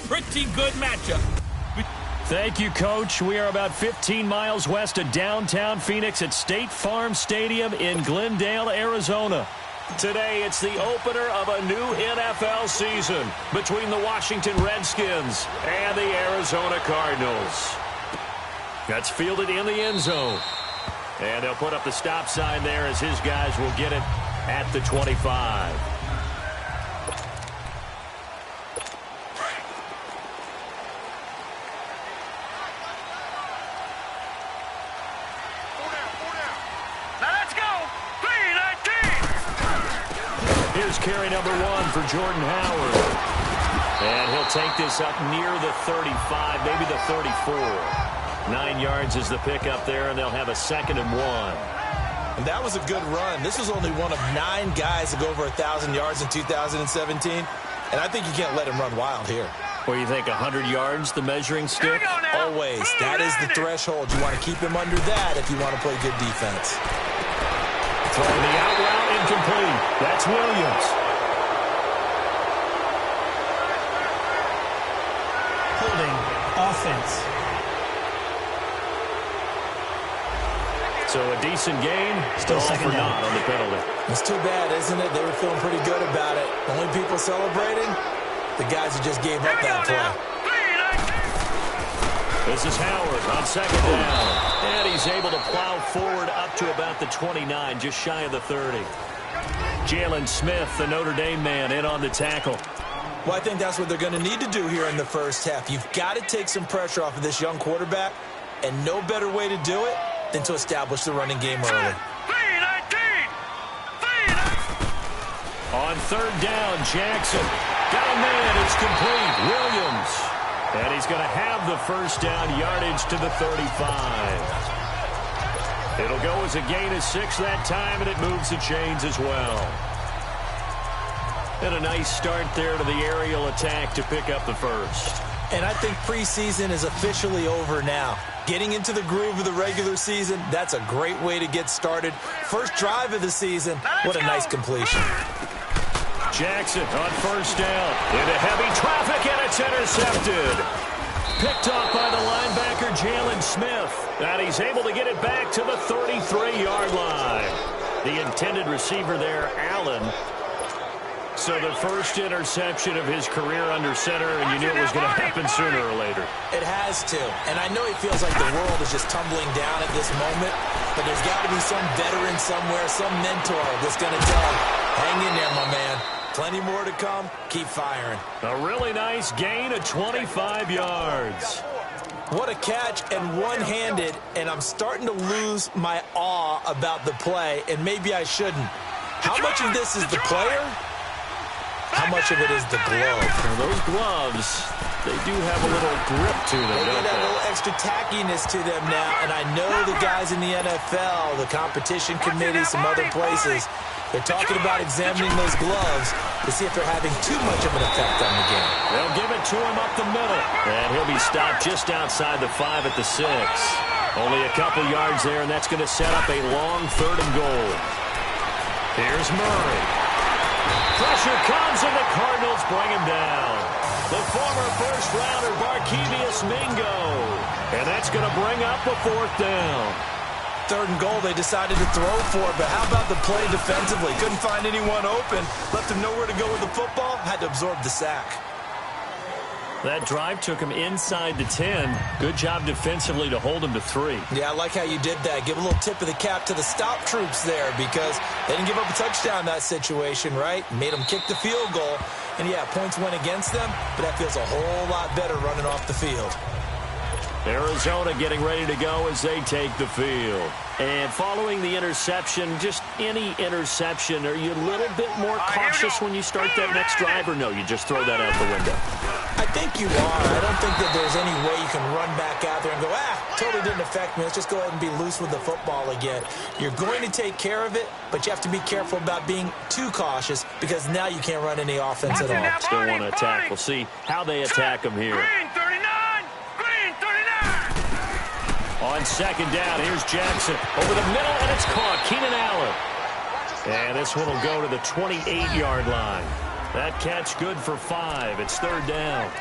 pretty good matchup. Thank you, Coach. We are about 15 miles west of downtown Phoenix at State Farm Stadium in Glendale, Arizona. Today, it's the opener of a new NFL season between the Washington Redskins and the Arizona Cardinals. That's fielded in the end zone. And they'll put up the stop sign there as his guys will get it at the 25. Here's carry number 1 for Jordan Howard. And he'll take this up near the 35, maybe the 34. 9 yards is the pickup there, and they'll have a 2nd and 1. And that was a good run. This was only one of 9 guys to go over 1,000 yards in 2017. And I think you can't let him run wild here. What do you think, 100 yards, the measuring stick? Always. That is the threshold. You want to keep him under that if you want to play good defense. Throwing the out route, incomplete. That's Williams. Holding offense. So a decent gain, Still second down. Not on the penalty. It's too bad, isn't it? They were feeling pretty good about it. Only people celebrating, the guys who just gave up that play. This is Howard on 2nd down. And he's able to plow forward up to about the 29, just shy of the 30. Jalen Smith, the Notre Dame man, in on the tackle. Well, I think that's what they're going to need to do here in the first half. You've got to take some pressure off of this young quarterback, and no better way to do it than to establish the running game early. On 3rd down, Jackson. Got a man, it's complete. Williams. And he's going to have the first down, yardage to the 35. It'll go as a gain of 6 that time, and it moves the chains as well. And a nice start there to the aerial attack to pick up the first. And I think preseason is officially over now. Getting into the groove of the regular season, that's a great way to get started. First drive of the season, what a nice completion. Jackson on 1st down. Into heavy traffic, and it's intercepted. Picked off by the linebacker, Jalen Smith. And he's able to get it back to the 33-yard line. The intended receiver there, Allen. So the first interception of his career under center, and you knew it was going to happen sooner or later. It has to. And I know it feels like the world is just tumbling down at this moment, but there's got to be some veteran somewhere, some mentor that's going to tell him, hang in there, my man. Plenty more to come. Keep firing. A really nice gain of 25 yards. What a catch, and one-handed, and I'm starting to lose my awe about the play, and maybe I shouldn't. How much of this is the player? How much of it is the glove? Now those gloves, they do have a little grip to them, They don't get a they? little extra tackiness to them now, and I know the guys in the NFL, the competition committee, some other places, they're talking about examining those gloves to see if they're having too much of an effect on the game. They'll give it to him up the middle. And he'll be stopped just outside the 5 at the 6. Only a couple yards there, and that's going to set up a long 3rd and goal. Here's Murray. Pressure comes, and the Cardinals bring him down. The former first-rounder, Barkevious Mingo. And that's going to bring up a 4th down. 3rd and goal, they decided to throw for it, but how about the play defensively? Couldn't find anyone open, left him nowhere to go with the football, had to absorb the sack. That drive took him inside the 10. Good job defensively to hold him to 3. Yeah, I like how you did that. Give a little tip of the cap to the stop troops there because they didn't give up a touchdown in that situation, right? Made them kick the field goal. And, yeah, points went against them, but that feels a whole lot better running off the field. Arizona getting ready to go as they take the field. And following the interception, just any interception, are you a little bit more cautious when you start that next drive, or no, you just throw that out the window? I think you are. I don't think that there's any way you can run back out there and go, totally didn't affect me. Let's just go ahead and be loose with the football again. You're going to take care of it, but you have to be careful about being too cautious because now you can't run any offense at all. Still want to attack. We'll see how they attack them here. On 2nd down, here's Jackson. Over the middle, and it's caught. Keenan Allen. And this one will go to the 28-yard line. That catch good for 5. It's 3rd down.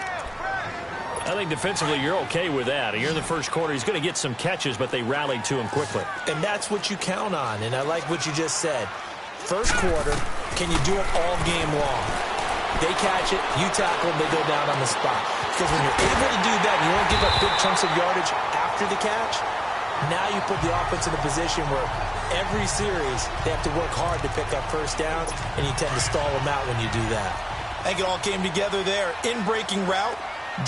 I think defensively you're okay with that. Here in the first quarter, he's going to get some catches, but they rallied to him quickly. And that's what you count on, and I like what you just said. First quarter, can you do it all game long? They catch it, you tackle, they go down on the spot. Because when you're able to do that, you won't give up big chunks of yardage after the catch. Now you put the offense in a position where every series they have to work hard to pick up first downs, and you tend to stall them out when you do that. I think it all came together there. In-breaking route.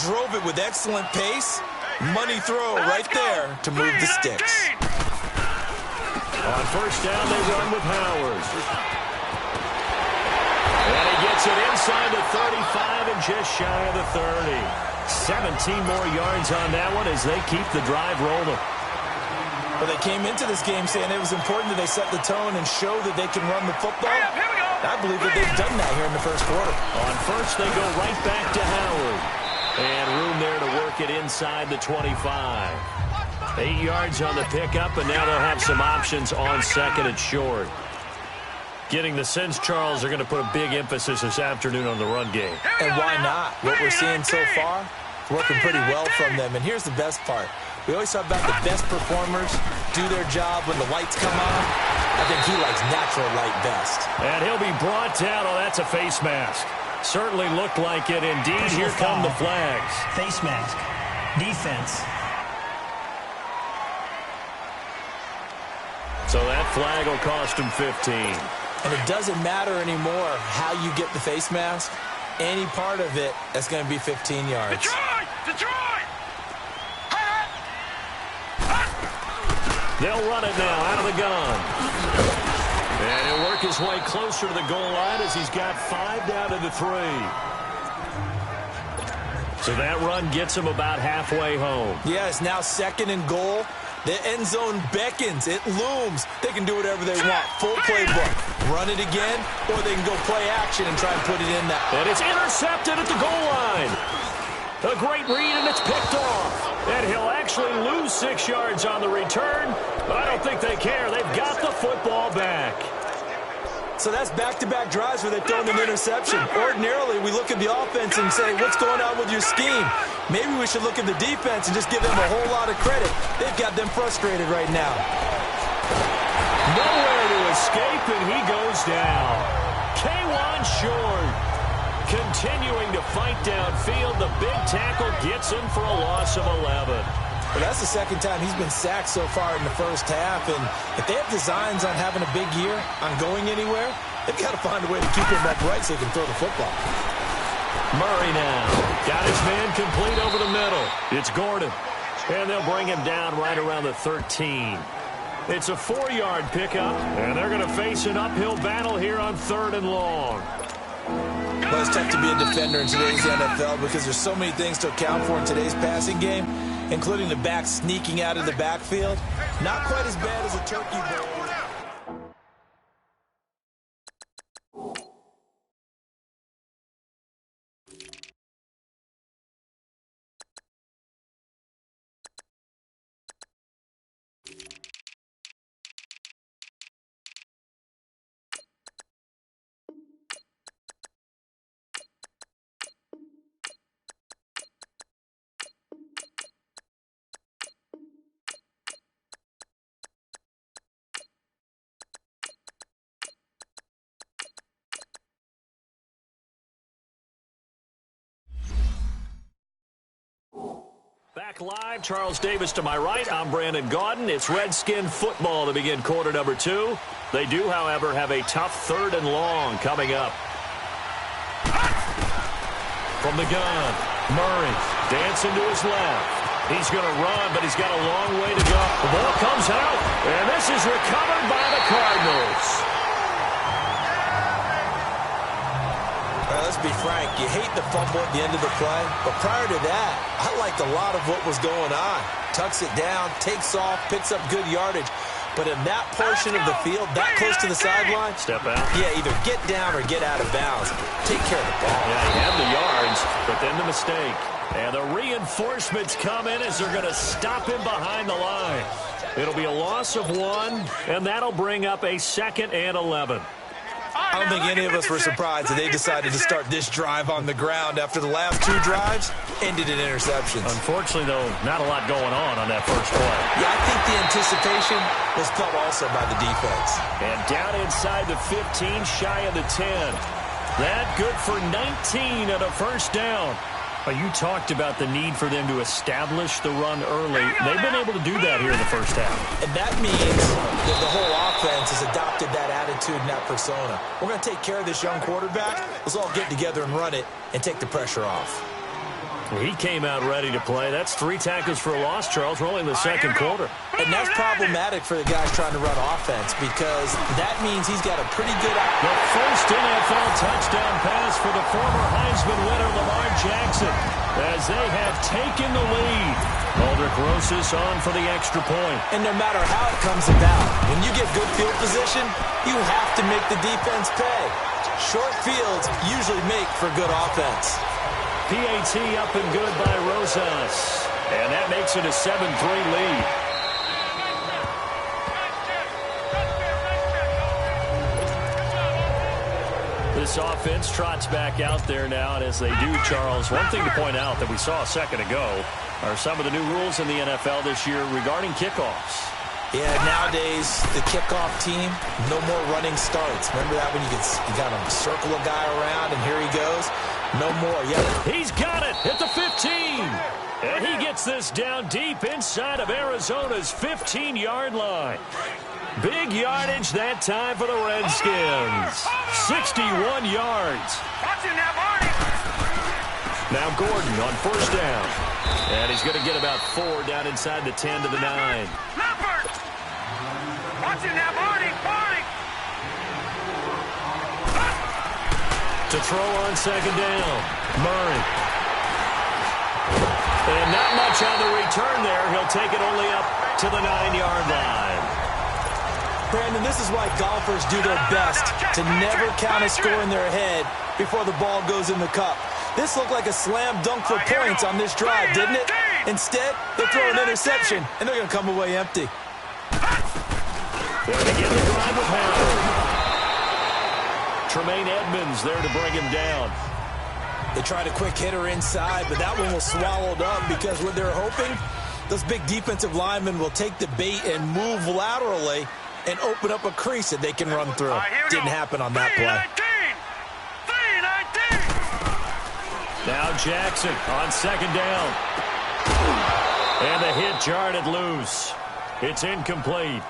Drove it with excellent pace. Money throw right there to move the sticks. On first down, they run with Howard. And he gets it inside the 35 and just shy of the 30. 17 more yards on that one as they keep the drive rolling. Well, they came into this game saying it was important that they set the tone and show that they can run the football. I believe that they've done that here in the first quarter. On first, they go right back to Howard. And room there to work it inside the 25. 8 yards on the pickup, and now they'll have some options on second and short. Getting the sense, Charles, are going to put a big emphasis this afternoon on the run game. And why not? What we're seeing so far, working pretty well from them. And here's the best part. We always talk about the best performers do their job when the lights come on. I think he likes natural light best. And he'll be brought down. Oh, that's a face mask. Certainly looked like it. Indeed, here come the flags. Face mask. Defense. So that flag will cost him 15. And it doesn't matter anymore how you get the face mask. Any part of it, that's going to be 15 yards. Detroit! They'll run it now out of the gun. And he'll work his way closer to the goal line as he's got 5 down to the 3. So that run gets him about halfway home. Yeah, it's now second and goal. The end zone beckons. It looms. They can do whatever they want. Full playbook. Run it again, or they can go play action and try and put it in that. And it's intercepted at the goal line. A great read, and it's picked off. And he'll actually lose 6 yards on the return, but I don't think they care. They've got the football back. So that's back-to-back drives where they've thrown an interception. Ordinarily, we look at the offense and say, what's going on with your scheme? Maybe we should look at the defense and just give them a whole lot of credit. They've got them frustrated right now. Nowhere to escape, and he goes down. K1 short. Continuing to fight downfield, the big tackle gets him for a loss of 11. Well, that's the second time he's been sacked so far in the first half, and if they have designs on having a big year, on going anywhere, they've got to find a way to keep him upright so he can throw the football. Murray now. Got his man complete over the middle. It's Gordon. And they'll bring him down right around the 13. It's a 4-yard pickup, and they're going to face an uphill battle here on 3rd and long. Well, it's tough to be a defender in today's NFL because there's so many things to account for in today's passing game, including the back sneaking out of the backfield. Not quite as bad as a turkey bowl. Back live, Charles Davis to my right. I'm Brandon Gaudin. It's Redskin football to begin quarter number 2. They do, however, have a tough 3rd and long coming up. From the gun, Murray dancing to his left. He's going to run, but he's got a long way to go. The ball comes out, and this is recovered by the Cardinals. Let's be frank, you hate the fumble at the end of the play, but prior to that, I liked a lot of what was going on. Tucks it down, takes off, picks up good yardage. But in that portion of the field, that close to the sideline, step out. Yeah, either get down or get out of bounds. Take care of the ball. Yeah, he had the yards, but then the mistake. And the reinforcements come in as they're going to stop him behind the line. It'll be a loss of 1, and that'll bring up a 2nd and 11. I don't think any of us were surprised that they decided to start this drive on the ground after the last two drives ended in interceptions. Unfortunately, though, not a lot going on that first play. Yeah, I think the anticipation was felt also by the defense. And down inside the 15, shy of the 10. That good for 19 at a first down. You talked about the need for them to establish the run early. They've been able to do that here in the first half. And that means that the whole offense has adopted that attitude and that persona. We're going to take care of this young quarterback. Let's all get together and run it and take the pressure off. He came out ready to play. That's 3 tackles for a loss, Charles. We're only in the second quarter. And that's problematic for the guys trying to run offense because that means he's got a pretty good... The first NFL touchdown pass for the former Heisman winner, Lamar Jackson, as they have taken the lead. Aldrich Rosas on for the extra point. And no matter how it comes about, when you get good field position, you have to make the defense pay. Short fields usually make for good offense. PAT up and good by Rosas. And that makes it a 7-3 lead. This offense trots back out there now, and as they do, Charles, one thing to point out that we saw a second ago are some of the new rules in the NFL this year regarding kickoffs. Yeah, nowadays, the kickoff team, no more running starts. Remember that when you got to circle a guy around, and here he goes? No more. Yeah. He's got it at the 15. And he gets this down deep inside of Arizona's 15-yard line. Big yardage that time for the Redskins. 61 yards. Now Gordon on first down. And he's going to get about 4 down inside the 10 to the 9. To throw on second down, Murray. And not much on the return there. He'll take it only up to the 9-yard line. Brandon, this is why golfers do their best to never count a score in their head before the ball goes in the cup. This looked like a slam dunk for points on this drive, didn't it? Instead, they throw an interception, and they're going to come away empty. They begin the drive with Howard. Tremaine Edmonds there to bring him down. They tried a quick hitter inside, but that one was swallowed up because what they're hoping, those big defensive linemen will take the bait and move laterally and open up a crease that they can run through. Didn't happen on that play. Now Jackson on second down. And the hit jarred loose. It's incomplete.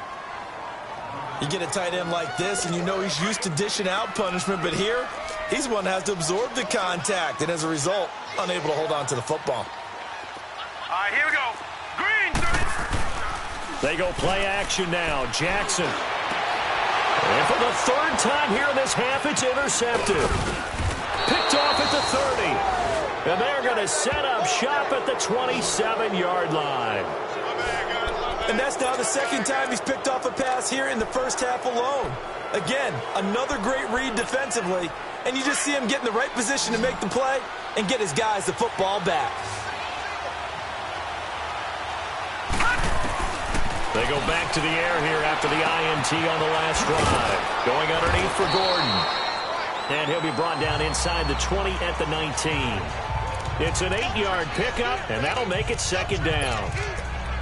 You get a tight end like this, and you know he's used to dishing out punishment, but here, he's one that has to absorb the contact, and as a result, unable to hold on to the football. All right, here we go. Green. They go play action now. Jackson. And for the third time here in this half, it's intercepted. Picked off at the 30. And they're going to set up shop at the 27-yard line. And that's now the second time he's picked off a pass here in the first half alone. Again, another great read defensively, and you just see him get in the right position to make the play and get his guys the football back. They go back to the air here after the INT on the last drive. Going underneath for Gordon. And he'll be brought down inside the 20 at the 19. It's an 8-yard pickup, and that'll make it second down.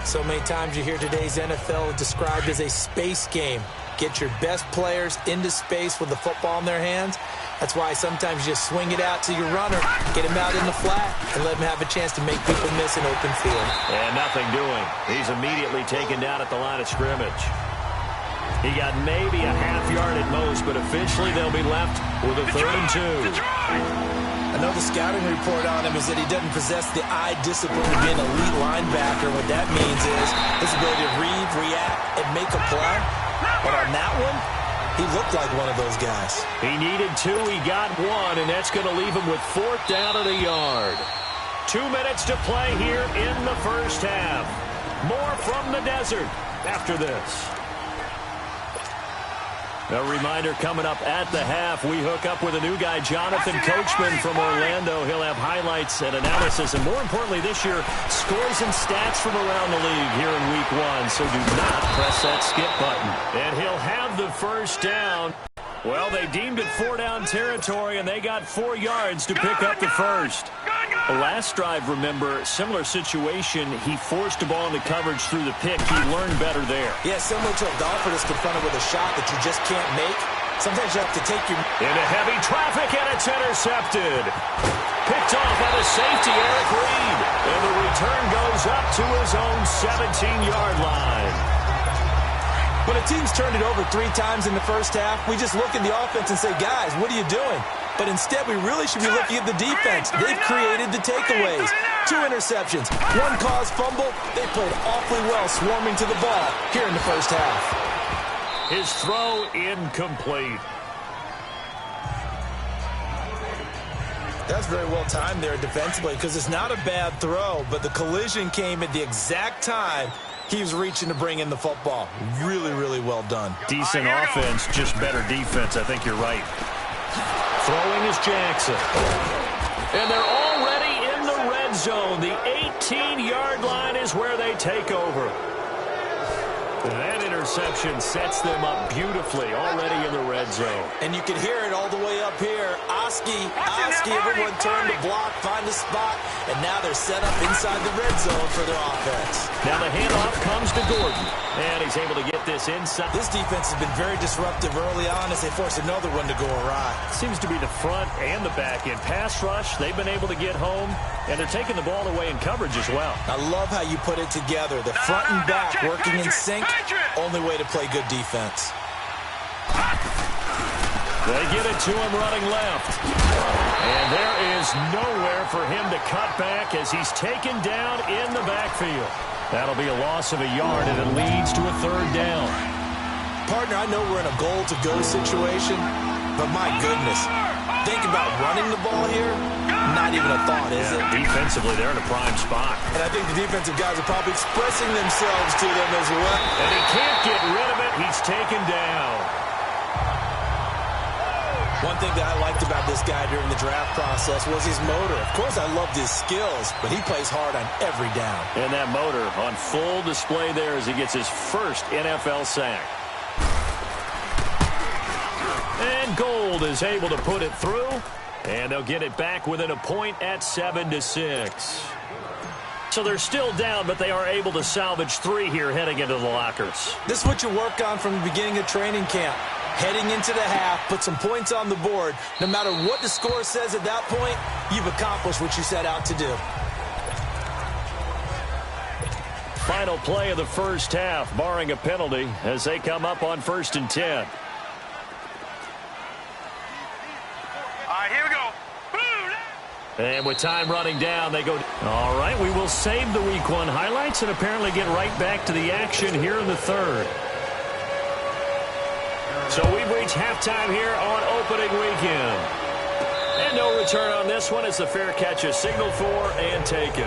So many times you hear today's NFL described as a space game. Get your best players into space with the football in their hands. That's why sometimes you just swing it out to your runner, get him out in the flat, and let him have a chance to make people miss an open field. And nothing doing. He's immediately taken down at the line of scrimmage. He got maybe a half yard at most, but officially they'll be left with a 3rd and 2. I know the scouting report on him is that he doesn't possess the eye discipline to be an elite linebacker. What that means is his ability to read, react, and make a play. But on that one, he looked like one of those guys. He needed 2, he got 1, and that's going to leave him with 4th down at a yard. 2 minutes to play here in the first half. More from the desert after this. A reminder coming up at the half, we hook up with a new guy, Jonathan Coachman from Orlando. He'll have highlights and analysis, and more importantly this year, scores and stats from around the league here in Week 1. So do not press that skip button. And he'll have the first down Well, they deemed it 4-down territory, and they got 4 yards to pick up the first. The last drive, remember, similar situation. He forced the ball into coverage through the pick. He learned better there. Yeah, similar to a golfer that's confronted with a shot that you just can't make. Sometimes you have to take your... Into heavy traffic, and it's intercepted. Picked off by the safety, Eric Reed. And the return goes up to his own 17-yard line. When a team's turned it over 3 times in the first half, we just look at the offense and say, guys, what are you doing? But instead, we really should be looking at the defense. They've created the takeaways. 2 interceptions, 1 caused fumble. They played awfully well swarming to the ball here in the first half. His throw incomplete. That's very well timed there defensively because it's not a bad throw, but the collision came at the exact time he was reaching to bring in the football. Really, really well done. Decent offense, just better defense. I think you're right. Throwing is Jackson. And they're already in the red zone. The 18-yard line is where they take over. That interception sets them up beautifully already in the red zone. And you can hear it all the way up here. Oski, everyone turned to block, find a spot, and now they're set up inside the red zone for their offense. Now the handoff comes to Gordon, and he's able to get this inside. This defense has been very disruptive early on as they force another one to go awry. Seems to be the front and the back end. Pass rush, they've been able to get home, and they're taking the ball away in coverage as well. I love how you put it together. The front and back working in sync, only way to play good defense. They get it to him running left. And there is nowhere for him to cut back as he's taken down in the backfield. That'll be a loss of a yard, and it leads to a 3rd down. Partner, I know we're in a goal-to-go situation, but my goodness, think about running the ball here. Not even a thought, is it? Defensively, they're in a prime spot. And I think the defensive guys are probably expressing themselves to them as well. And he can't get rid of it. He's taken down. One thing that I liked about this guy during the draft process was his motor. Of course, I loved his skills, but he plays hard on every down. And that motor on full display there as he gets his first NFL sack. And Gold is able to put it through, and they'll get it back within a point at 7-6. So they're still down, but they are able to salvage 3 here heading into the lockers. This is what you work on from the beginning of training camp. Heading into the half, put some points on the board. No matter what the score says at that point, you've accomplished what you set out to do. Final play of the first half, barring a penalty, as they come up on 1st and 10. All right, here we go. And with time running down, they go. All right, we will save the Week 1 highlights and apparently get right back to the action here in the 3rd. So we've reached halftime here on opening weekend. And no return on this one as the fair catch is signaled for and taken.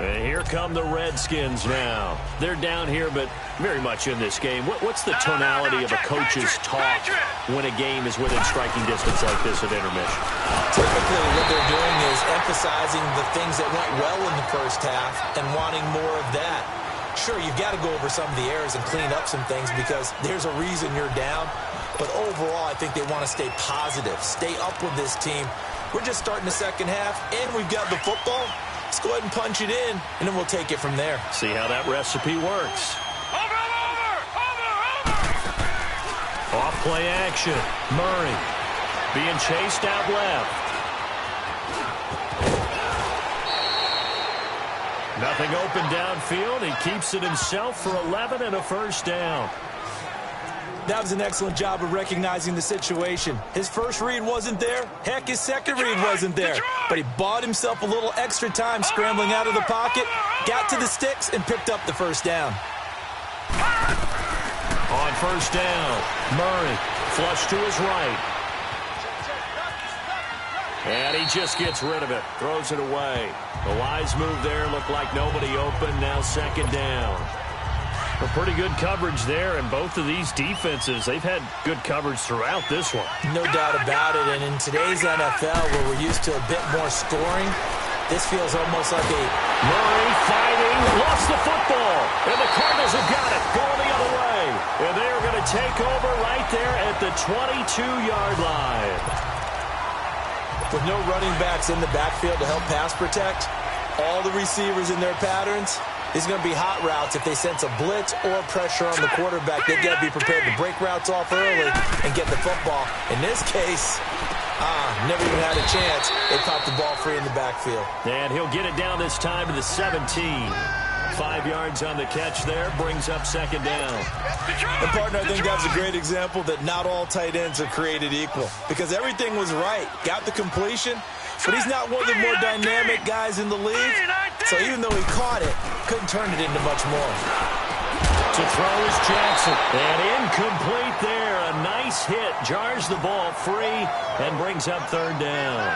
And here come the Redskins now. They're down here, but very much in this game. What's the tonality of a coach's talk when a game is within striking distance like this at intermission? Typically, what they're doing is emphasizing the things that went well in the first half and wanting more of that. Sure, you've got to go over some of the errors and clean up some things because there's a reason you're down. But overall, I think they want to stay positive, stay up with this team. We're just starting the second half, and we've got the football. Let's go ahead and punch it in, and then we'll take it from there. See how that recipe works. Over. Off play action. Murray being chased out left. Nothing open downfield. He keeps it himself for 11 and a 1st down. That was an excellent job of recognizing the situation. His first read wasn't there. Heck, his second read wasn't there. But he bought himself a little extra time scrambling out of the pocket, got to the sticks, and picked up the 1st down. On 1st down, Murray flush to his right. And he just gets rid of it, throws it away. The wise move there, looked like nobody open, now 2nd down. A pretty good coverage there, and both of these defenses, they've had good coverage throughout this one. No doubt about it, and in today's NFL, where we're used to a bit more scoring, This feels almost like a... Murray fighting, lost the football, and the Cardinals have got it, going the other way. And they are going to take over right there at the 22-yard line. With no running backs in the backfield to help pass protect, all the receivers in their patterns, these are going to be hot routes. If they sense a blitz or pressure on the quarterback, they've got to be prepared to break routes off early and get the football. In this case, never even had a chance. They popped the ball free in the backfield. And he'll get it down this time to the 17. 5 yards on the catch there, brings up second down. And, partner, I think that's a great example that not all tight ends are created equal. Because everything was right. Got the completion, but he's not one of the more dynamic guys in the league. So even though he caught it, couldn't turn it into much more. To throw is Jackson. And incomplete there. A nice hit. Jars the ball free and brings up third down.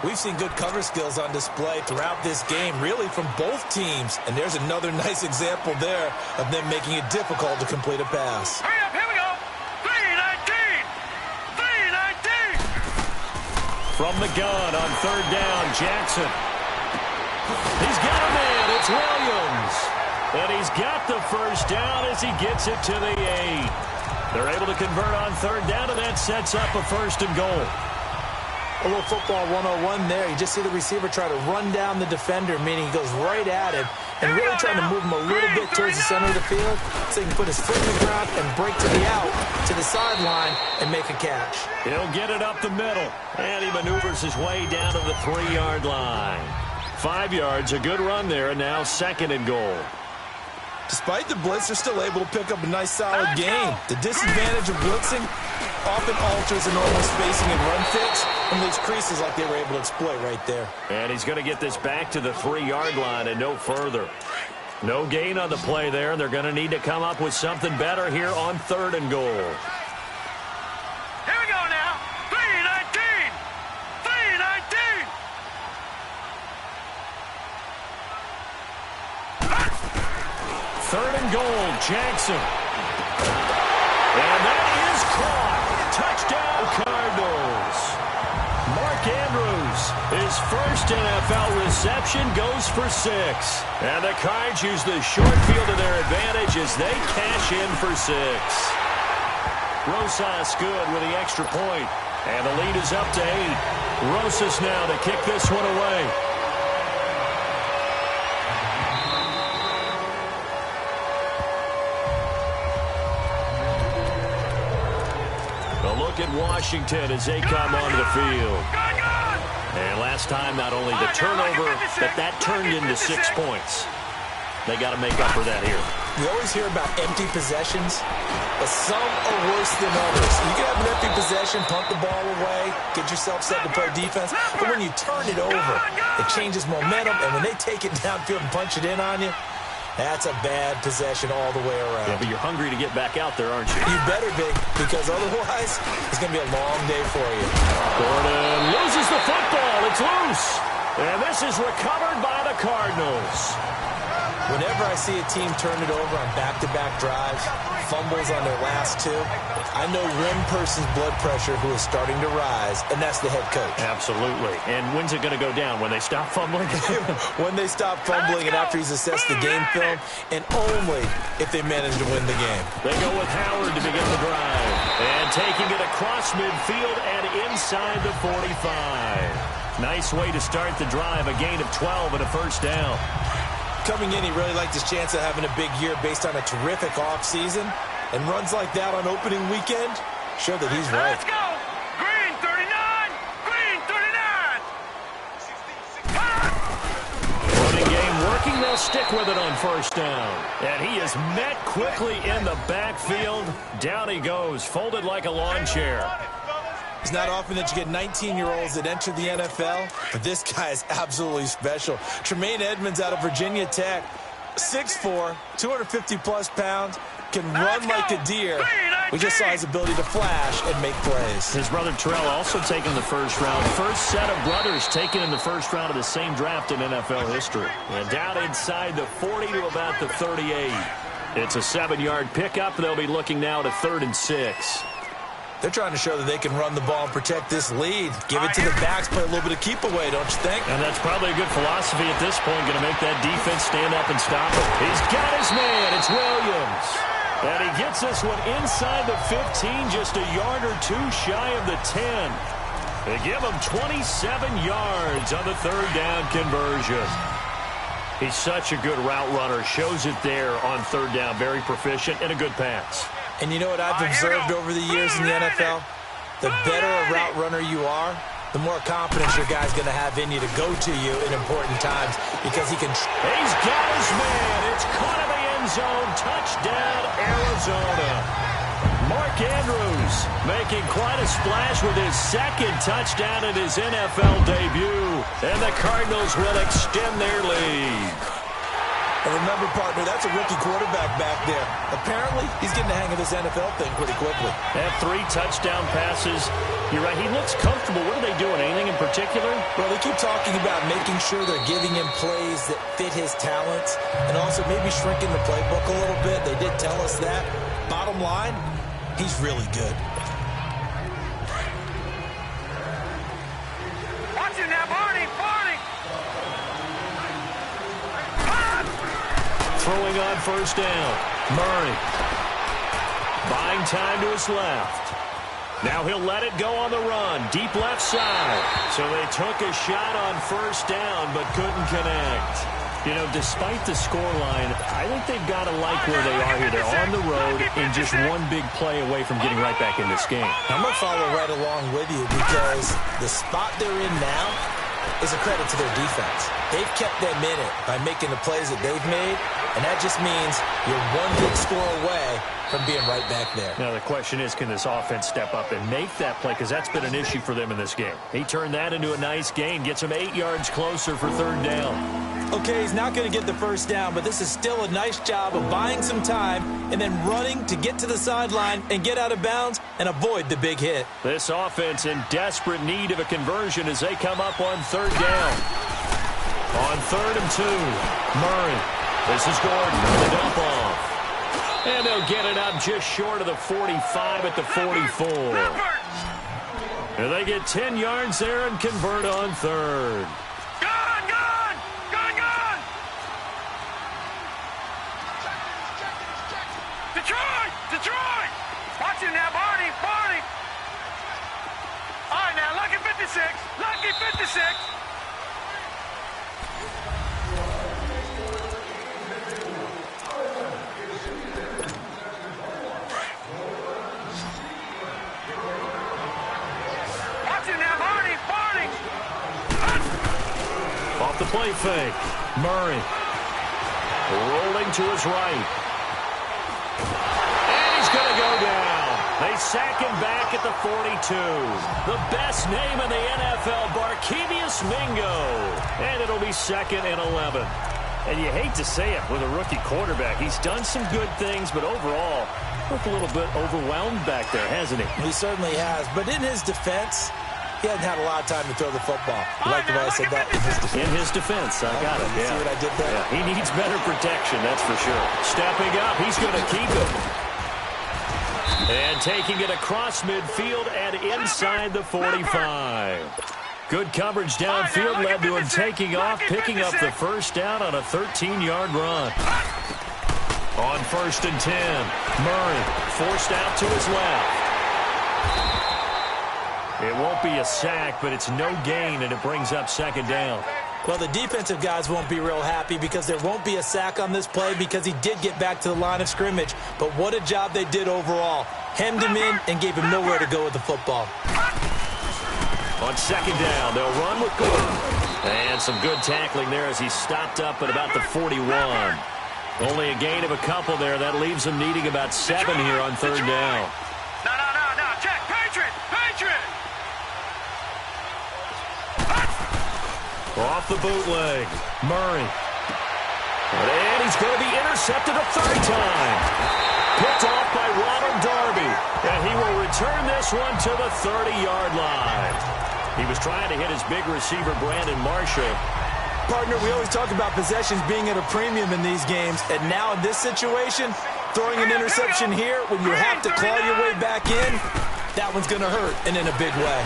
We've seen good cover skills on display throughout this game, really from both teams. And there's another nice example there of them making it difficult to complete a pass. Hurry up, here we go. 3-19. 3-19. From the gun on third down, Jackson. He's got a man. It's Williams. And he's got the first down as he gets it to the 8. They're able to convert on third down, and that sets up a first and goal. A little football 101 there. You just see the receiver try to run down the defender, meaning he goes right at him and really trying to move him a little bit towards the center of the field so he can put his foot in the ground and break to the out, to the sideline, and make a catch. He'll get it up the middle, and he maneuvers his way down to the 3-yard line. 5 yards, a good run there, and now second and goal. Despite the blitz, they're still able to pick up a nice, solid gain. The disadvantage of blitzing often alters the normal spacing and run fits, and those creases like they were able to exploit right there. And he's going to get this back to the 3-yard line and no further. No gain on the play there, and they're going to need to come up with something better here on third and goal. Here we go now. 3-19. 3-19. Third and goal, Jackson. And that is caught. Touchdown, Cardinals. Mark Andrews, his first NFL reception, goes for 6. And the Cards use the short field to their advantage as they cash in for 6. Rosas good with the extra point. And the lead is up to 8. Rosas now to kick this one away. Look at Washington as they come onto the field. And last time, not only the turnover, but that turned into 6 points. They got to make up for that here. We always hear about empty possessions, but some are worse than others. You can have an empty possession, punt the ball away, get yourself set to play defense, but when you turn it over, it changes momentum, and when they take it downfield and punch it in on you, that's a bad possession all the way around. Yeah, but you're hungry to get back out there, aren't you? You better be, because otherwise, it's going to be a long day for you. Gordon loses the football. It's loose. And this is recovered by the Cardinals. Whenever I see a team turn it over on back-to-back drives, fumbles on their last 2, I know one person's blood pressure who is starting to rise, and that's the head coach. Absolutely. And when's it going to go down? When they stop fumbling? When they stop fumbling and after he's assessed the game film, and only if they manage to win the game. They go with Howard to begin the drive. And taking it across midfield and inside the 45. Nice way to start the drive. A gain of 12 and a first down. Coming in, he really liked his chance of having a big year based on a terrific offseason. And runs like that on opening weekend show that he's right. Let's go. Green 39. Green 39. Running game working. They'll stick with it on first down. And he is met quickly in the backfield. Down he goes, folded like a lawn chair. It's not often that you get 19-year-olds that enter the NFL, but this guy is absolutely special. Tremaine Edmonds out of Virginia Tech, 6'4", 250-plus pounds, can run like a deer. We just saw his ability to flash and make plays. His brother Terrell also taken in the first round. First set of brothers taken in the first round of the same draft in NFL history. And down inside the 40 to about the 38. It's a 7-yard pickup. They'll be looking now to 3rd and 6. They're trying to show that they can run the ball and protect this lead. Give it to the backs, play a little bit of keep away, don't you think? And that's probably a good philosophy at this point, going to make that defense stand up and stop it. He's got his man. It's Williams. And he gets this one inside the 15, just a yard or two shy of the 10. They give him 27 yards on the third down conversion. He's such a good route runner. Shows it there on third down. Very proficient and a good pass. And you know what I've observed over the years in the NFL? The better a route runner you are, the more confidence your guy's going to have in you to go to you in important times because he can... He's got his man. It's caught in the end zone. Touchdown, Arizona. Mark Andrews making quite a splash with his second touchdown in his NFL debut. And the Cardinals will extend their lead. And remember, partner, that's a rookie quarterback back there. Apparently, he's getting the hang of this NFL thing pretty quickly. They have 3 touchdown passes. You're right, he looks comfortable. What are they doing? Anything in particular? Well, they keep talking about making sure they're giving him plays that fit his talents and also maybe shrinking the playbook a little bit. They did tell us that. Bottom line, he's really good. Watch him now, Barney. Throwing on first down. Murray. Buying time to his left. Now he'll let it go on the run. Deep left side. So they took a shot on first down but couldn't connect. You know, despite the scoreline, I think they've got to like where they are here. They're on the road and just one big play away from getting right back in this game. I'm going to follow right along with you because the spot they're in now is a credit to their defense. They've kept them in it by making the plays that they've made, and that just means you're one big score away from being right back there. Now the question is, can this offense step up and make that play? Because that's been an issue for them in this game. He turned that into a nice gain, gets him 8 yards closer for third down. Okay, he's not going to get the first down, but this is still a nice job of buying some time and then running to get to the sideline and get out of bounds and avoid the big hit. This offense in desperate need of a conversion as they come up on third down. On 3rd and 2, Murray. This is Gordon on the dump off. And they'll get it up just short of the 45 at the 44. And they get 10 yards there and convert on 3rd. Detroit! Watch him now, Barney! All right, now, lucky 56. Lucky 56. Watch him now, Barney! Off the play fake. Murray. Rolling to his right. Going to go down. They sack him back at the 42. The best name in the NFL, Barkevious Mingo. And it'll be 2nd and 11. And you hate to say it with a rookie quarterback. He's done some good things, but overall, looked a little bit overwhelmed back there, hasn't he? He certainly has. But in his defense, he hasn't had a lot of time to throw the football. You like the way I said that? In his defense, I got it. You see what I did there? Yeah, he needs better protection, that's for sure. Stepping up, he's going to keep it. And taking it across midfield and inside the 45. Good coverage downfield led to him taking off, picking up the first down on a 13-yard run. On 1st and 10, Murray forced out to his left. It won't be a sack, but it's no gain, and it brings up 2nd down. Well, the defensive guys won't be real happy because there won't be a sack on this play because he did get back to the line of scrimmage. But what a job they did overall. Hemmed him in and gave him nowhere to go with the football. On 2nd down, they'll run with Gordon. And some good tackling there as he stopped up at about the 41. Only a gain of a couple there. That leaves him needing about 7 here on 3rd down. No. Check. Patriot. Off the bootleg, Murray. And he's going to be intercepted a 3rd time. Picked off by Ronald Darby. And he will return this one to the 30-yard line. He was trying to hit his big receiver, Brandon Marshall. Partner, we always talk about possessions being at a premium in these games. And now in this situation, throwing an interception here when you have to claw your way back in, That one's going to hurt, and in a big way.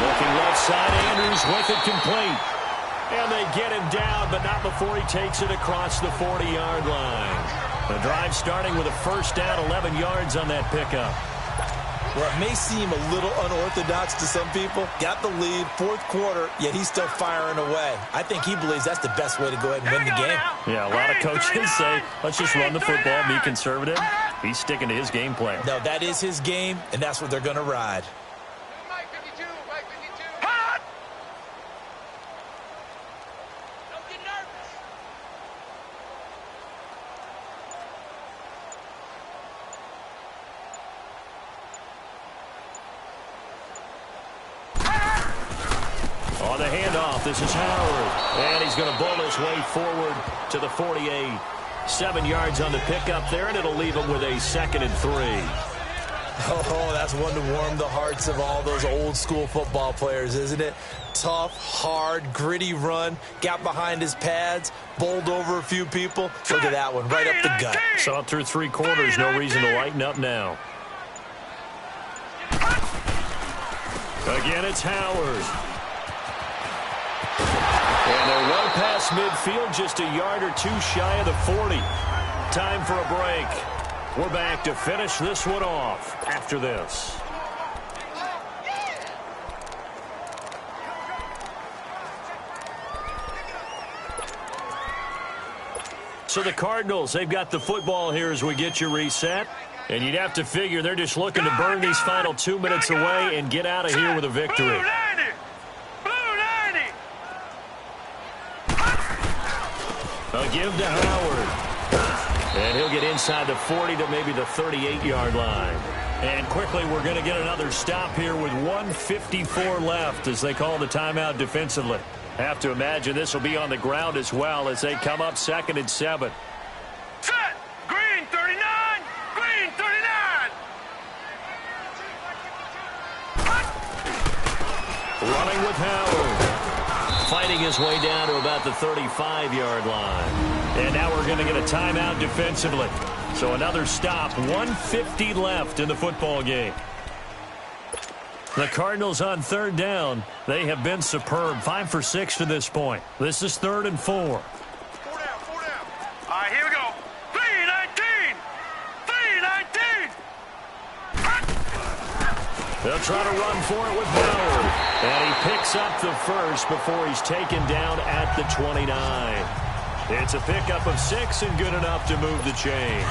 Looking left side, Andrews with it complete. And they get him down, but not before he takes it across the 40-yard line. The drive starting with a first down, 11 yards on that pickup. Well, it may seem a little unorthodox to some people. Got the lead, fourth quarter, yet he's still firing away. I think he believes that's the best way to go ahead and win the game. Yeah, a lot of coaches say, let's just run the football, be conservative. He's sticking to his game plan. No, that is his game, and that's what they're going to ride. On the handoff, this is Howard. And he's going to bowl his way forward to the 48. 7 yards on the pickup there, and it'll leave him with a 2nd and 3. Oh, that's one to warm the hearts of all those old-school football players, isn't it? Tough, hard, gritty run, got behind his pads, bowled over a few people. Look at that one, right up the gut. Saw it through 3 quarters, no reason to lighten up now. Again, it's Howard. And they're well past midfield, just a yard or two shy of the 40. Time for a break. We're back to finish this one off after this. So the Cardinals, they've got the football here as we get you reset. And you'd have to figure they're just looking to burn these final 2 minutes away and get out of here with a victory. A give to Howard. And he'll get inside the 40 to maybe the 38-yard line. And quickly, we're going to get another stop here with 1:54 left as they call the timeout defensively. Have to imagine this will be on the ground as well as they come up 2nd and 7. Set. Green 39. Green 39. Running with Howard. Fighting his way down to about the 35-yard line. And now we're going to get a timeout defensively. So another stop, 1:50 left in the football game. The Cardinals on 3rd down. They have been superb, 5 for 6 to this point. This is 3rd and 4. 4 down, 4 down. All right, here we go. 3-19. 3-19. They'll try to run for it with Howard. And he picks up the first before he's taken down at the 29. It's a pickup of 6 and good enough to move the chains.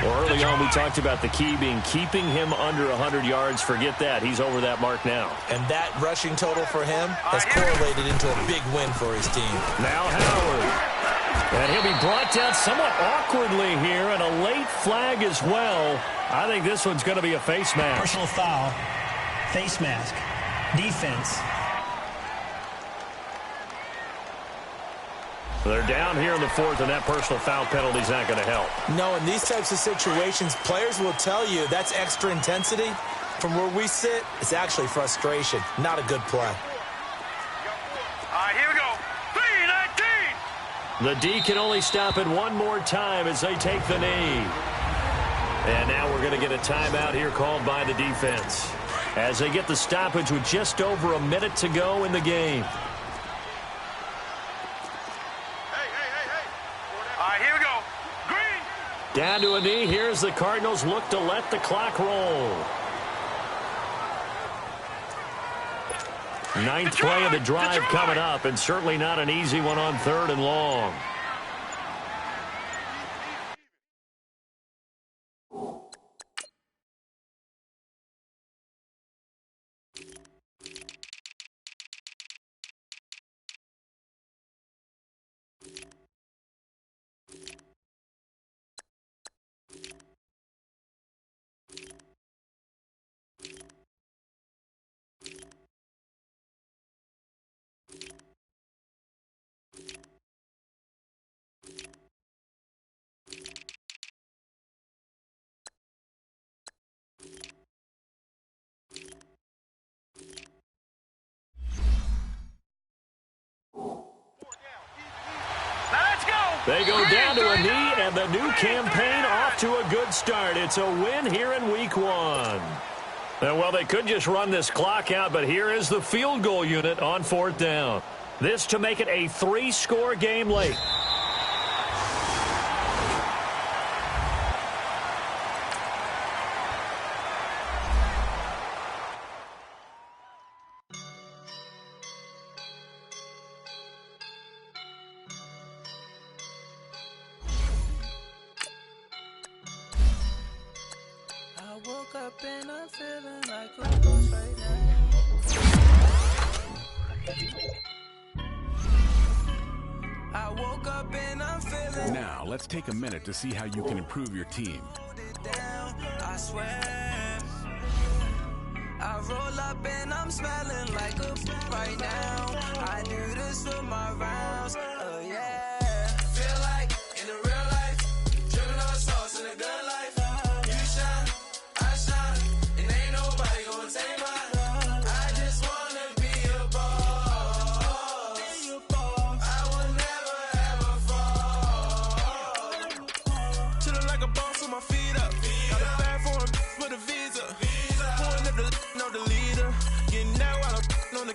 Well, early on, we talked about the key being keeping him under 100 yards. Forget that. He's over that mark now. And that rushing total for him has correlated into a big win for his team. Now Howard. And he'll be brought down somewhat awkwardly here, and a late flag as well. I think this one's going to be a face mask. Personal foul. Face mask. Defense. They're down here in the 4th, and that personal foul penalty is not going to help. No, in these types of situations, players will tell you that's extra intensity. From where we sit, it's actually frustration. Not a good play. All right, here we go. 3-19. The D can only stop it one more time as they take the knee. And now we're going to get a timeout here called by the defense as they get the stoppage with just over a minute to go in the game. Down to a knee. Here's the Cardinals look to let the clock roll. 9th play of the drive coming up, and certainly not an easy one on 3rd and long. They go down to a knee, and the new campaign off to a good start. It's a win here in Week 1. Well, they could just run this clock out, but here is the field goal unit on 4th down. This to make it a 3-score game late. I woke up and I'm feeling like a boss right now. I woke up and I'm feeling. Now, let's take a minute to see how you can improve your team. I swear. I roll up and I'm smelling like a right now. I do this for my rounds. Oh yeah. Feel like in the real life, dripping on sauce in the good life. You shine, I shine, and ain't nobody gonna take mine. I just wanna be a boss. I will never ever fall. Chillin' like a boss with my feet up. Got a bag for him with a visa. Pulling up the know the leader. Getting that while I'm on the.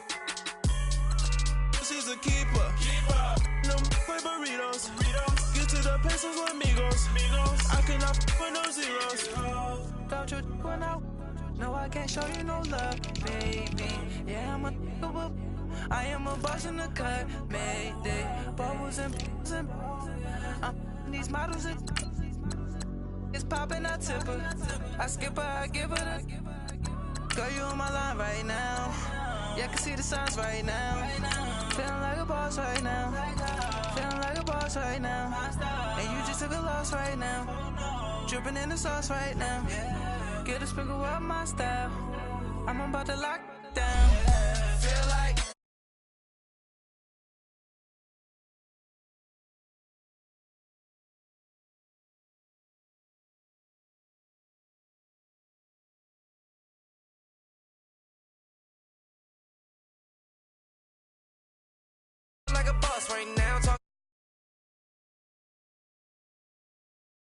She's a keeper. No play burritos. Get to the pesos with amigos. I cannot put no zeros. Don't you run out? No, I can't show you no love, baby. Yeah, I am a boss in the cut, mayday. Bubbles and these models are. It's popping, I tip her. I skip her, I give her the. Girl, you on my line right now. Yeah, I can see the signs right now. Feeling like a boss right now. Feeling like a boss right now. And you just took a loss right now. Dripping in the sauce right now. Get a sprinkle up my style. I'm about to lock down. Feel like. Like a boss right now.